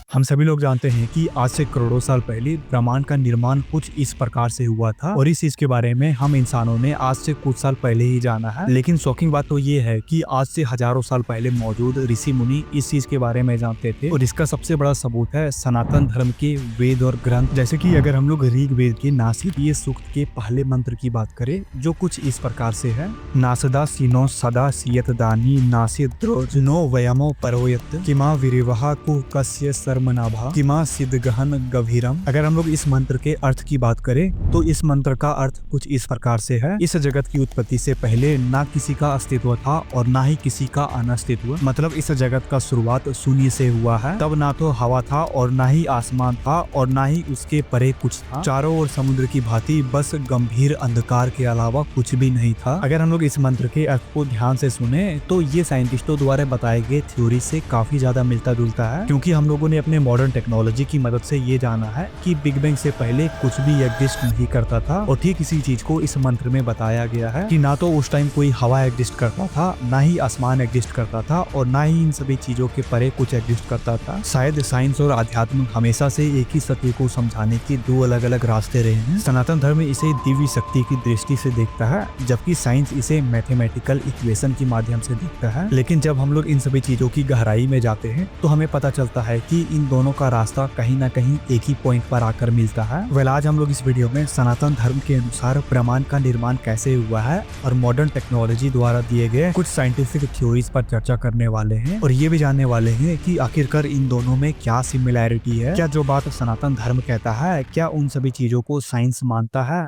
हम सभी लोग जानते हैं कि आज से करोड़ों साल पहले ब्रह्मांड का निर्माण कुछ इस प्रकार से हुआ था और इस चीज के बारे में हम इंसानों ने आज से कुछ साल पहले ही जाना है। लेकिन शॉकिंग बात तो ये है कि आज से हजारों साल पहले मौजूद ऋषि मुनि इस चीज के बारे में जानते थे और इसका सबसे बड़ा सबूत है सनातन धर्म के वेद और ग्रंथ। जैसे कि अगर हम लोग ऋग वेद के नासिकीय सूक्त के पहले मंत्र की बात करें जो कुछ इस प्रकार से है, नासदा सिनो सदा सियत दानी नासिद्रोज नो वयमो परोयत किमा विरिवहा कु कस्य मनाभा किमा सिद्ध गहन गभीरम। अगर हम लोग इस मंत्र के अर्थ की बात करें तो इस मंत्र का अर्थ कुछ इस प्रकार से है, इस जगत की उत्पत्ति से पहले ना किसी का अस्तित्व था और ना ही किसी का अनस्तित्व। मतलब इस जगत का शुरुआत शून्य से हुआ है। तब ना तो हवा था और ना ही आसमान था और ना ही उसके परे कुछ था। चारों ओर समुद्र की भांति बस गंभीर अंधकार के अलावा कुछ भी नहीं था। अगर हम लोग इस मंत्र के अर्थ को ध्यान से सुने तो ये साइंटिस्टों द्वारा बताए गए थ्योरी से काफी ज्यादा मिलता जुलता है, क्योंकि हम लोगों ने अपने मॉडर्न टेक्नोलॉजी की मदद से ये जाना है कि बिग बैंग से पहले कुछ भी एग्जिस्ट नहीं करता था। और ठीक इसी चीज को इस मंत्र में बताया गया है कि ना तो उस टाइम कोई हवा एग्जिस्ट करता था, ना ही आसमान एग्जिस्ट करता था और ना ही इन सभी चीजों के परे कुछ एग्जिस्ट करता था। शायद साइंस और अध्यात्म हमेशा से एक ही सत्य को समझाने के दो अलग अलग रास्ते रहे हैं। सनातन धर्म इसे दिव्य शक्ति की दृष्टि से देखता है, जबकि साइंस इसे मैथमेटिकल इक्वेशन के माध्यम से देखता है। लेकिन जब हम लोग इन सभी चीजों की गहराई में जाते हैं तो हमें पता चलता है कि इन दोनों का रास्ता कहीं ना कहीं एक ही पॉइंट पर आकर मिलता है। आज हम लोग इस वीडियो में सनातन धर्म के अनुसार ब्रह्मांड का निर्माण कैसे हुआ है और मॉडर्न टेक्नोलॉजी द्वारा दिए गए कुछ साइंटिफिक थ्योरीज पर चर्चा करने वाले हैं और ये भी जानने वाले हैं कि आखिरकार इन दोनों में क्या सिमिलैरिटी है। क्या जो बात सनातन धर्म कहता है क्या उन सभी चीजों को साइंस मानता है।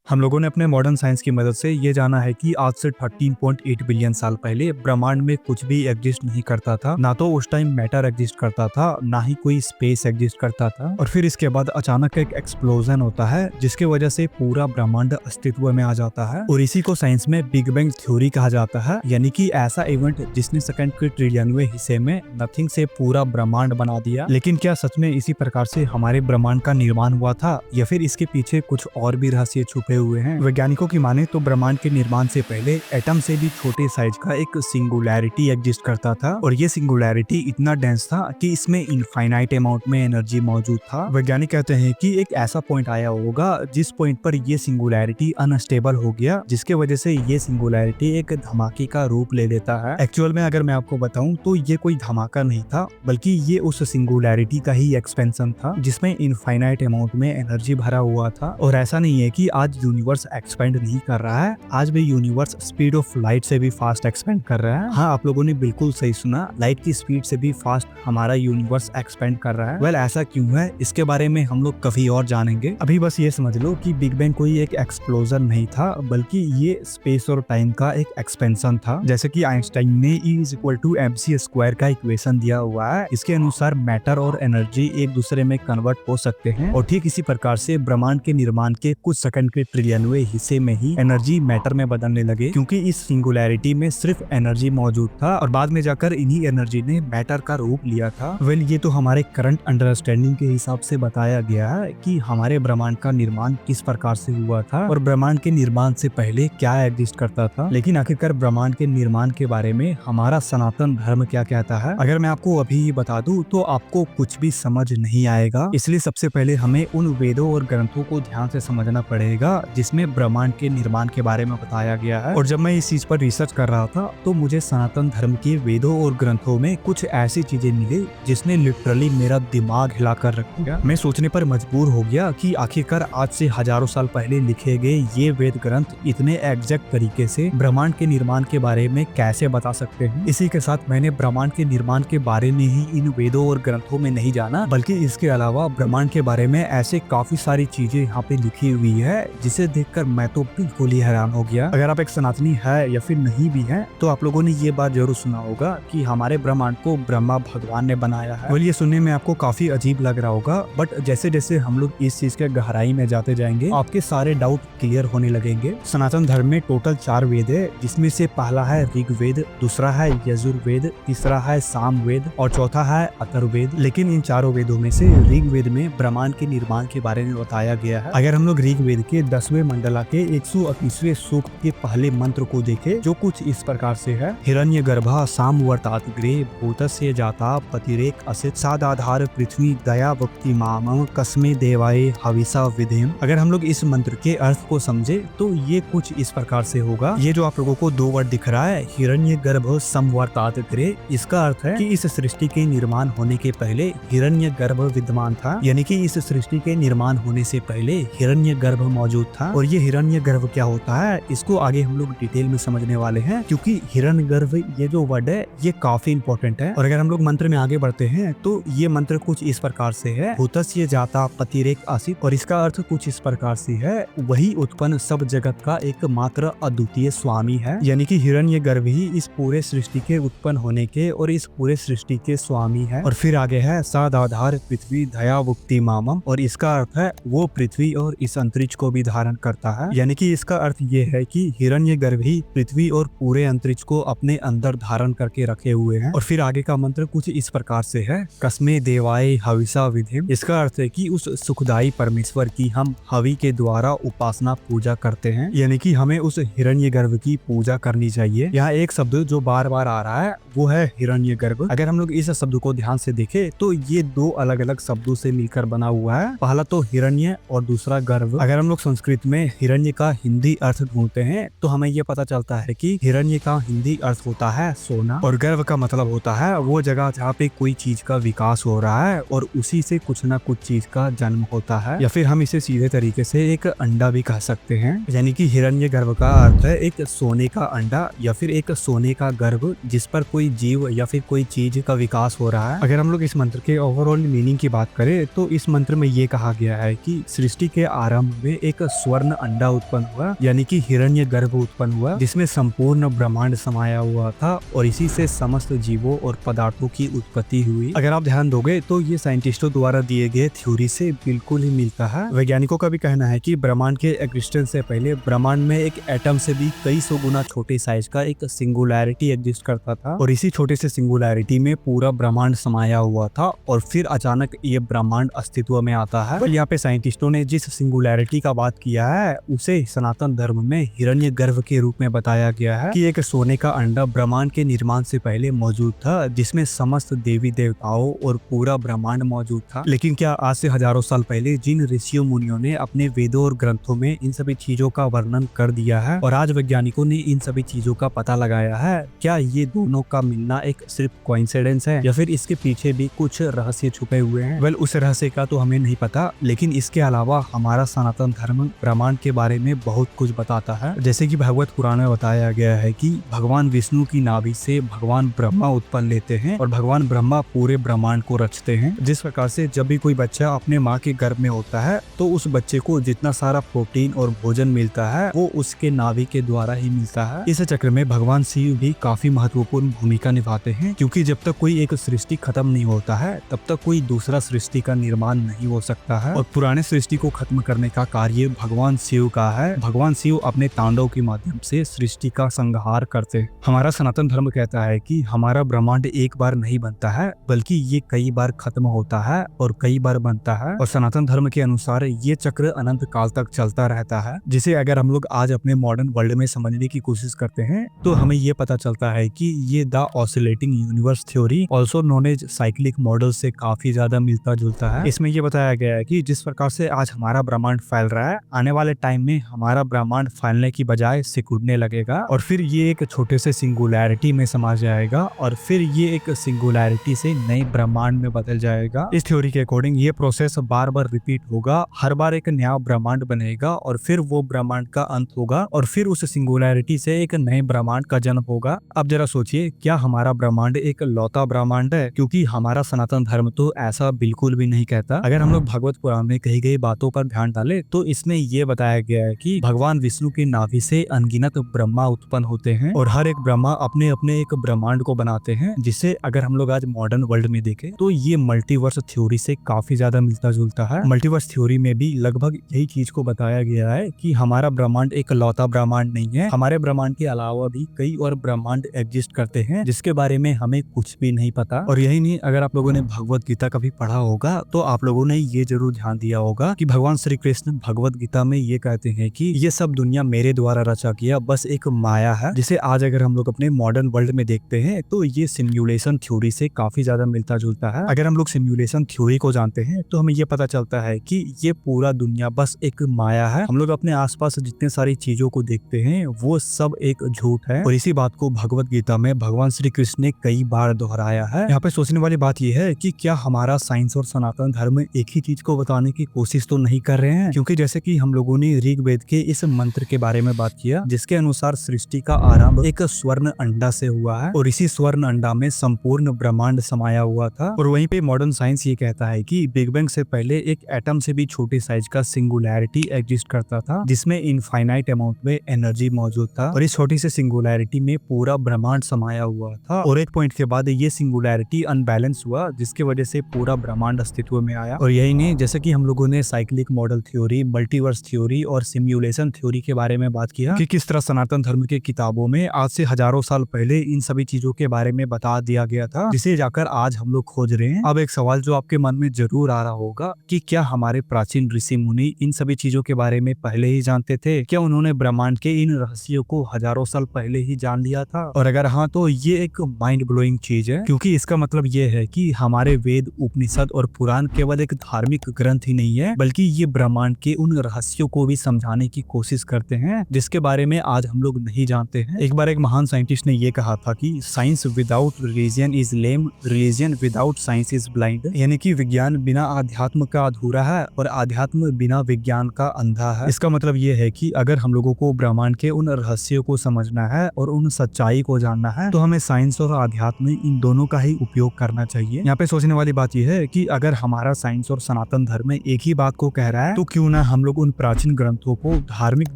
हम लोगों ने अपने मॉडर्न साइंस की मदद से ये जाना है कि आज से 13.8 बिलियन साल पहले ब्रह्मांड में कुछ भी एग्जिस्ट नहीं करता था। ना तो उस टाइम मैटर एग्जिस्ट करता था, ना ही कोई स्पेस एग्जिस्ट करता था। और फिर इसके बाद अचानक एक एक्सप्लोजन होता है जिसके वजह से पूरा ब्रह्मांड अस्तित्व में आ जाता है और इसी को साइंस में बिग बैंग थ्योरी कहा जाता है। यानी कि ऐसा इवेंट जिसने सेकंड के ट्रिलियनवे हिस्से में नथिंग से पूरा ब्रह्मांड बना दिया। लेकिन क्या सच में इसी प्रकार से हमारे ब्रह्मांड का निर्माण हुआ था या फिर इसके पीछे कुछ और भी रहस्य छुपे हुए हैं। वैज्ञानिकों की माने तो ब्रह्मांड के निर्माण से पहले एटम से भी छोटे साइज का एक सिंगुलैरिटी एग्जिस्ट करता था और ये सिंगुलैरिटी इतना डेंस था कि इसमें इनफाइनाइट अमाउंट में एनर्जी मौजूद था। वैज्ञानिक कहते हैं कि एक ऐसा पॉइंट आया होगा जिस पॉइंट पर ये सिंगुलैरिटी अनस्टेबल हो गया, जिसके वजह से ये सिंगुलैरिटी एक धमाके का रूप ले लेता है। एक्चुअल में अगर मैं आपको बताऊं तो ये कोई धमाका नहीं था, बल्कि ये उस सिंगुलैरिटी का ही एक्सपेंशन था जिसमें इनफाइनाइट अमाउंट में एनर्जी भरा हुआ था। और ऐसा नहीं है कि आज यूनिवर्स एक्सपेंड नहीं कर रहा है, आज भी यूनिवर्स स्पीड ऑफ लाइट से भी फास्ट एक्सपेंड कर रहा है। हाँ, आप लोगों ने बिल्कुल सही सुना, लाइट की स्पीड से भी फास्ट हमारा यूनिवर्स एक्सपेंड कर रहा है। ऐसा क्यों है इसके बारे में हम लोग कभी और जानेंगे। अभी बस ये समझ लो कि बिग बैंग कोई एक एक्सप्लोजन नहीं था, बल्कि ये स्पेस और टाइम का एक एक्सपेंशन था। जैसे कि आइंस्टाइन ने E=mc² का इक्वेशन दिया हुआ है, इसके अनुसार मैटर और एनर्जी एक दूसरे में कन्वर्ट हो सकते हैं और ठीक इसी प्रकार से ब्रह्मांड के निर्माण के कुछ सेकंड के ट्रिलियनवे हिस्से में ही एनर्जी मैटर में बदलने लगे, क्योंकि इस सिंगुलैरिटी में सिर्फ एनर्जी मौजूद था और बाद में जाकर इन्हीं एनर्जी ने मैटर का रूप लिया था। ये तो हमारे करंट अंडरस्टैंडिंग के हिसाब से बताया गया है कि हमारे ब्रह्मांड का निर्माण किस प्रकार से हुआ था और ब्रह्मांड के निर्माण से पहले क्या एग्जिस्ट करता था। लेकिन आखिरकार ब्रह्मांड के निर्माण के बारे में हमारा सनातन धर्म क्या कहता है, अगर मैं आपको अभी बता दूं तो आपको कुछ भी समझ नहीं आएगा। इसलिए सबसे पहले हमें उन वेदों और ग्रंथों को ध्यान से समझना पड़ेगा जिसमें ब्रह्मांड के निर्माण के बारे में बताया गया है। और जब मैं इस चीज पर रिसर्च कर रहा था तो मुझे सनातन धर्म के वेदों और ग्रंथों में कुछ ऐसी चीजें मिली जिसने लिटरली मेरा दिमाग हिलाकर रख दिया। मैं सोचने पर मजबूर हो गया कि आखिरकार आज से हजारों साल पहले लिखे गए ये वेद ग्रंथ इतने एग्जैक्ट तरीके से ब्रह्मांड के निर्माण के बारे में कैसे बता सकते हैं। इसी के साथ मैंने ब्रह्मांड के निर्माण के बारे में ही इन वेदों और ग्रंथों में नहीं जाना, बल्कि इसके अलावा ब्रह्मांड के बारे में ऐसे काफी सारी चीजें यहाँ पे लिखी हुई है जिसे देखकर मैं तो बिल्कुल ही हैरान हो गया। अगर आप एक सनातनी है या फिर नहीं भी है तो आप लोगों ने ये बात जरूर सुना होगा कि हमारे ब्रह्मांड को ब्रह्मा भगवान ने बनाया है। ये सुनने में आपको काफी अजीब लग रहा होगा, बट जैसे जैसे हम लोग इस चीज के गहराई में जाते जाएंगे आपके सारे डाउट क्लियर होने लगेंगे। सनातन धर्म में टोटल 4 वेद है, जिसमें से पहला है ऋग्वेद, दूसरा है यजुर्वेद, तीसरा है सामवेद और चौथा है अथर्ववेद। लेकिन इन चारों वेदों में से ऋग्वेद में ब्रह्मांड के निर्माण के बारे में बताया गया है। अगर हम लोग ऋग्वेद के 10 10वें मंडला के 138वें सूक्त के पहले मंत्र को देखे, जो कुछ इस प्रकार से है। हिरण्यगर्भा सामवर्तात ग्रे भूतस्य जाता पतिरेक असित सादाधार पृथ्वी दया भक्ति माम कस्मे देवाय हविषा विधिम। अगर हम लोग इस मंत्र के अर्थ को समझे तो ये कुछ इस प्रकार से होगा। ये जो आप लोगों को दो वर्ड दिख रहा है, हिरण्यगर्भ समवर्तात ग्रे, इसका अर्थ है कि इस सृष्टि के निर्माण होने के पहले हिरण्यगर्भ विद्यमान था, यानी कि इस सृष्टि के निर्माण होने से पहले हिरण्यगर्भ मौजूद था। और ये हिरण्यगर्भ क्या होता है, इसको आगे हम लोग डिटेल में समझने वाले हैं, क्योंकि हिरण्यगर्भ ये जो वर्ड है ये काफी इंपॉर्टेंट है। और अगर हम लोग मंत्र में आगे बढ़ते हैं तो ये मंत्र कुछ इस प्रकार से है, भूतस्य जाता पतिरेक आसित, और इसका अर्थ कुछ इस प्रकार से है, वही उत्पन्न सब जगत का एकमात्र अद्वितीय स्वामी है, यानी कि हिरण्यगर्भ ही इस पूरे सृष्टि के उत्पन्न होने के और इस पूरे सृष्टि के स्वामी है। और फिर आगे है सादाधार पृथ्वी दया भुक्ति मामम, और इसका अर्थ है वो पृथ्वी और इस अंतरिक्ष को भी धारण करता है, यानी कि इसका अर्थ ये है कि हिरण्यगर्भ ही पृथ्वी और पूरे अंतरिक्ष को अपने अंदर धारण करके रखे हुए हैं। और फिर आगे का मंत्र कुछ इस प्रकार से है, कस्मे देवाय हविषा विधिम। इसका अर्थ है कि उस सुखदायी परमेश्वर की हम हवि के द्वारा उपासना पूजा करते हैं, यानी कि हमें उस हिरण्यगर्भ की पूजा करनी चाहिए। यहाँ एक शब्द जो बार बार आ रहा है वो है हिरण्यगर्भ। अगर हम लोग इस शब्द को ध्यान से देखें तो ये दो अलग अलग शब्दों से मिलकर बना हुआ है, पहला तो हिरण्य और दूसरा गर्भ। अगर हम लोग संस्कृत में हिरण्य का हिंदी अर्थ ढूंढते हैं तो हमें ये पता चलता है कि हिरण्य का हिंदी अर्थ होता है सोना, और गर्भ का मतलब होता है वो जगह जहाँ पे कोई चीज का विकास हो रहा है और उसी से कुछ ना कुछ चीज का जन्म होता है, या फिर हम इसे सीधे तरीके से एक अंडा भी कह सकते हैं, यानी कि हिरण्य गर्भ का अर्थ है एक सोने का अंडा या फिर एक सोने का गर्भ जिस पर कोई जीव या फिर कोई चीज का विकास हो रहा है। अगर हम लोग इस मंत्र के ओवरऑल मीनिंग की बात करें तो इस मंत्र में ये कहा गया है कि सृष्टि के आरंभ में एक स्वर्ण अंडा उत्पन्न हुआ, यानी कि हिरण्य गर्भ उत्पन्न हुआ, जिसमें संपूर्ण ब्रह्मांड समाया हुआ था और इसी से समस्त जीवों और पदार्थों की उत्पत्ति हुई। अगर आप ध्यान दोगे तो ये साइंटिस्टों द्वारा दिए गए थ्योरी से बिल्कुल ही मिलता है। वैज्ञानिकों का भी कहना है कि ब्रह्मांड के एग्जिस्टेंस से पहले ब्रह्मांड में एक एटम से भी कई सौ गुना छोटे साइज का एक सिंगुलैरिटी एग्जिस्ट करता था, और इसी छोटे से सिंगुलैरिटी में पूरा ब्रह्मांड समाया हुआ था, और फिर अचानक ये ब्रह्मांड अस्तित्व में आता है। यहाँ पे साइंटिस्टों ने जिस सिंगुलैरिटी का बात किया है उसे सनातन धर्म में हिरण्य गर्भ के रूप में बताया गया है कि एक सोने का अंडा ब्रह्मांड के निर्माण से पहले मौजूद था, जिसमें समस्त देवी देवताओं और पूरा ब्रह्मांड मौजूद था। लेकिन क्या आज से हजारों साल पहले जिन ऋषियों मुनियों ने अपने वेदों और ग्रंथों में इन सभी चीजों का वर्णन कर दिया है और आज वैज्ञानिकों ने इन सभी चीजों का पता लगाया है, क्या ये दोनों का मिलना एक सिर्फ कोइंसिडेंस है या फिर इसके पीछे भी कुछ रहस्य छुपे हुए हैं? वेल, उस रहस्य का तो हमें नहीं पता, लेकिन इसके अलावा हमारा सनातन धर्म ब्रह्मांड के बारे में बहुत कुछ बताता है। जैसे कि भागवत पुराण में बताया गया है कि भगवान विष्णु की नाभि से भगवान ब्रह्मा उत्पन्न लेते हैं और भगवान ब्रह्मा पूरे ब्रह्मांड को रचते हैं। जिस प्रकार से जब भी कोई बच्चा अपने माँ के गर्भ में होता है तो उस बच्चे को जितना सारा प्रोटीन और भोजन मिलता है वो उसके नाभि के द्वारा ही मिलता है। इस चक्र में भगवान शिव भी काफी महत्वपूर्ण भूमिका निभाते हैं, क्योंकि जब तक कोई एक सृष्टि खत्म नहीं होता है तब तक कोई दूसरा सृष्टि का निर्माण नहीं हो सकता है, और पुराने सृष्टि को खत्म करने का कार्य भगवान शिव का है। भगवान शिव अपने तांडव के माध्यम से सृष्टि का संहार करते हैं। हमारा सनातन धर्म कहता है कि हमारा ब्रह्मांड एक बार नहीं बनता है बल्कि ये कई बार खत्म होता है और कई बार बनता है, और सनातन धर्म के अनुसार ये चक्र अनंत काल तक चलता रहता है, जिसे अगर हम लोग आज अपने मॉडर्न वर्ल्ड में समझने की कोशिश करते हैं तो हमें ये पता चलता है कि ये the oscillating universe theory also known as cyclic model से काफी ज्यादा मिलता जुलता है। इसमें ये बताया गया है कि जिस प्रकार से आज हमारा ब्रह्मांड फैल रहा है, आने वाले टाइम में हमारा ब्रह्मांड फैलने की बजाय सिकुड़ने लगेगा और फिर ये एक छोटे से सिंगुलैरिटी में समा जाएगा और फिर ये एक सिंगुलैरिटी से नए ब्रह्मांड में बदल जाएगा। इस थ्योरी के अकॉर्डिंग ये प्रोसेस बार बार रिपीट होगा, हर बार एक नया ब्रह्मांड बनेगा और फिर वो ब्रह्मांड का अंत होगा और फिर उस सिंगुलैरिटी से एक नए ब्रह्मांड का जन्म होगा। अब जरा सोचिए, क्या हमारा ब्रह्मांड एक लौता ब्रह्मांड है? क्योंकि हमारा सनातन धर्म तो ऐसा बिल्कुल भी नहीं कहता। अगर हम लोग भगवत पुराण में कही गई बातों पर ध्यान डालें तो इसमें ये बताया गया है कि भगवान विष्णु की नाभि से अनगिनत ब्रह्मा उत्पन्न होते हैं और हर एक ब्रह्मा अपने अपने एक ब्रह्मांड को बनाते हैं, जिसे अगर हम लोग आज मॉडर्न वर्ल्ड में देखें तो ये मल्टीवर्स थ्योरी से काफी ज्यादा मिलता जुलता है। मल्टीवर्स थ्योरी में भी लगभग यही चीज को बताया गया है कि हमारा ब्रह्मांड एक लौता ब्रह्मांड नहीं है, हमारे ब्रह्मांड के अलावा भी कई और ब्रह्मांड एग्जिस्ट करते हैं जिसके बारे में हमें कुछ भी नहीं पता। और यही नहीं, अगर आप लोगों ने भगवत गीता कभी पढ़ा होगा तो आप लोगों ने ये जरूर ध्यान दिया होगा कि भगवान श्री कृष्ण भगवत गीता गीता में ये कहते हैं कि ये सब दुनिया मेरे द्वारा रचा गया बस एक माया है, जिसे आज अगर हम लोग अपने मॉडर्न वर्ल्ड में देखते हैं तो ये सिम्युलेशन थ्योरी से काफी ज्यादा मिलता जुलता है। अगर हम लोग सिम्युलेशन थ्योरी को जानते हैं तो हमें ये पता चलता है कि ये पूरा दुनिया बस एक माया है। हम लोग अपने आसपास जितने सारी चीजों को देखते हैं वो सब एक झूठ है, और इसी बात को भगवत गीता में भगवान श्री कृष्ण ने कई बार दोहराया है। यहाँ पे सोचने वाली बात यह है कि क्या हमारा साइंस और सनातन धर्म एक ही चीज को बताने की कोशिश तो नहीं कर रहे हैं, क्योंकि जैसे कि हम लोगों ने ऋग्वेद के इस मंत्र के बारे में बात किया जिसके अनुसार सृष्टि का आरंभ एक स्वर्ण अंडा से हुआ है और इसी स्वर्ण अंडा में संपूर्ण ब्रह्मांड समाया हुआ था। और वहीं पे मॉडर्न साइंस ये कहता है कि बिग बैंग से पहले एक एटम से भी छोटे साइज का सिंगुलैरिटी एग्जिस्ट करता था जिसमें इनफाइनाइट अमाउंट में एनर्जी मौजूद था, और इस छोटी सी सिंगुलैरिटी में पूरा ब्रह्मांड समाया हुआ था। और एक पॉइंट के बाद ये सिंगुलैरिटी अनबैलेंस हुआ जिसकी वजह से पूरा ब्रह्मांड अस्तित्व में आया। और यही नहीं, जैसे कि हम लोगों ने cyclic model theory, multiverse theory और सिम्युलेशन थ्योरी के बारे में बात किया कि किस तरह सनातन धर्म की किताबों में आज से हजारों साल पहले इन सभी चीजों के बारे में बता दिया गया था, जिसे जाकर आज हम लोग खोज रहे हैं। अब एक सवाल जो आपके मन में जरूर आ रहा होगा कि क्या हमारे प्राचीन ऋषि मुनि इन सभी चीजों के बारे में पहले ही जानते थे? क्या उन्होंने ब्रह्मांड के इन रहस्यों को हजारों साल पहले ही जान लिया था? और अगर हाँ, तो ये एक माइंड ब्लोइंग चीज है, क्योंकि इसका मतलब ये है कि हमारे वेद, उपनिषद और पुराण केवल एक धार्मिक ग्रंथ ही नहीं है, बल्कि ये ब्रह्मांड के उन रहस्यों को भी समझाने की कोशिश करते हैं जिसके बारे में आज हम लोग नहीं जानते हैं। एक बार एक महान साइंटिस्ट ने ये कहा था कि science without religion is lame, religion without science is blind, यानी कि विज्ञान बिना आध्यात्म का अधूरा है और आध्यात्म बिना विज्ञान का अंधा है। इसका मतलब ये है कि अगर हम लोगों को ब्रह्मांड के उन रहस्यों को समझना है और उन सच्चाई को जानना है तो हमें साइंस और आध्यात्म इन दोनों का ही उपयोग करना चाहिए। यहाँ पे सोचने वाली बात यह है कि अगर हमारा साइंस और सनातन धर्म एक ही बात को कह रहा है तो क्यों ना हम लोग उन प्राचीन ग्रंथों को धार्मिक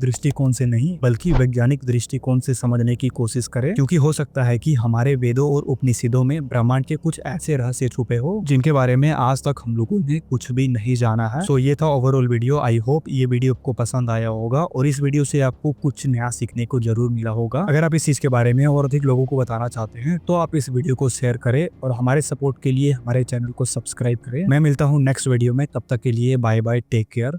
दृष्टिकोण से नहीं बल्कि वैज्ञानिक दृष्टिकोण से समझने की कोशिश करें, क्योंकि हो सकता है कि हमारे वेदों और उपनिषदों में ब्रह्मांड के कुछ ऐसे रहस्य छुपे हो जिनके बारे में आज तक हम लोगों ने कुछ भी नहीं जाना है। सो ये था ओवरऑल वीडियो। आई होप ये वीडियो आपको पसंद आया होगा और इस वीडियो से आपको कुछ नया सीखने को जरूर मिला होगा। अगर आप इस चीज के बारे में और अधिक लोगों को बताना चाहते हैं तो आप इस वीडियो को शेयर करें और हमारे सपोर्ट के लिए हमारे चैनल को सब्सक्राइब करें। मैं मिलता हूँ नेक्स्ट वीडियो में, तब तक के लिए बाय बाय, टेक केयर।